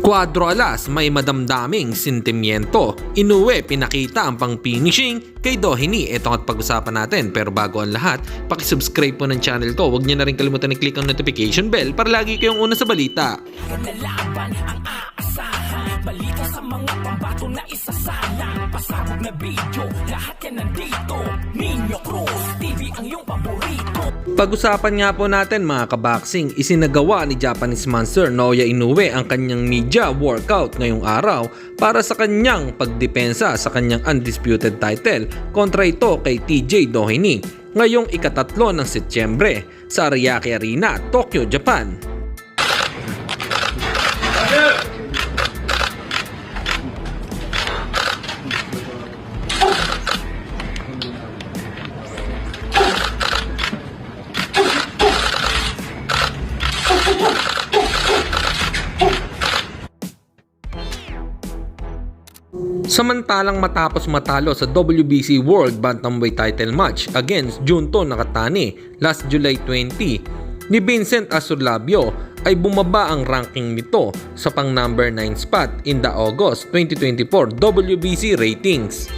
Cuadro Alas may madamdaming sentimiento. Inoue pinakita ang pang-finishing kay Doheny. Ito ang pag-usapan natin. Pero bago ang lahat, pakisubscribe po ng channel ko. Huwag niyo na rin kalimutan i-click ang notification bell para lagi kayong una sa balita. Nalaban ang aasahan, balita sa mga pambato na isasala. Pasabog na video, lahat yan nandito. Nino Cruz TV ang iyong paborito. Pag-usapan nga po natin mga kaboxing, isinagawa ni Japanese Monster Naoya Inoue ang kanyang media workout ngayong araw para sa kanyang pagdepensa sa kanyang undisputed title kontra ito kay TJ Doheny ngayong ika-3 ng Setyembre sa Ariake Arena, Tokyo, Japan. Samantalang matapos matalo sa WBC World Bantamweight title match against Junto Nakatani last July 20, ni Vincent Asurlabio ay bumaba ang ranking nito sa pang number 9 spot in the August 2024 WBC ratings.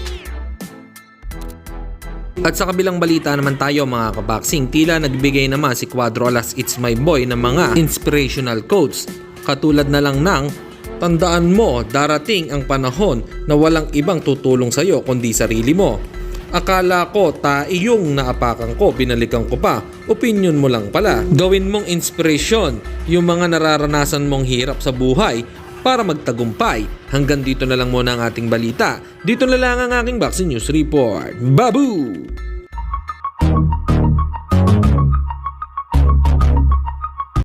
At sa kabilang balita naman tayo mga kaboxing, tila nagbigay naman si Cuadro Alas It's My Boy ng mga inspirational quotes katulad na lang ng "Tandaan mo, darating ang panahon na walang ibang tutulong sa'yo kundi sarili mo. Akala ko yung naapakan ko, binalikan ko pa. Opinion mo lang pala. Gawin mong inspirasyon yung mga nararanasan mong hirap sa buhay para magtagumpay." Hanggang dito na lang muna ang ating balita. Dito na lang ang aking Boxing News Report. Babu!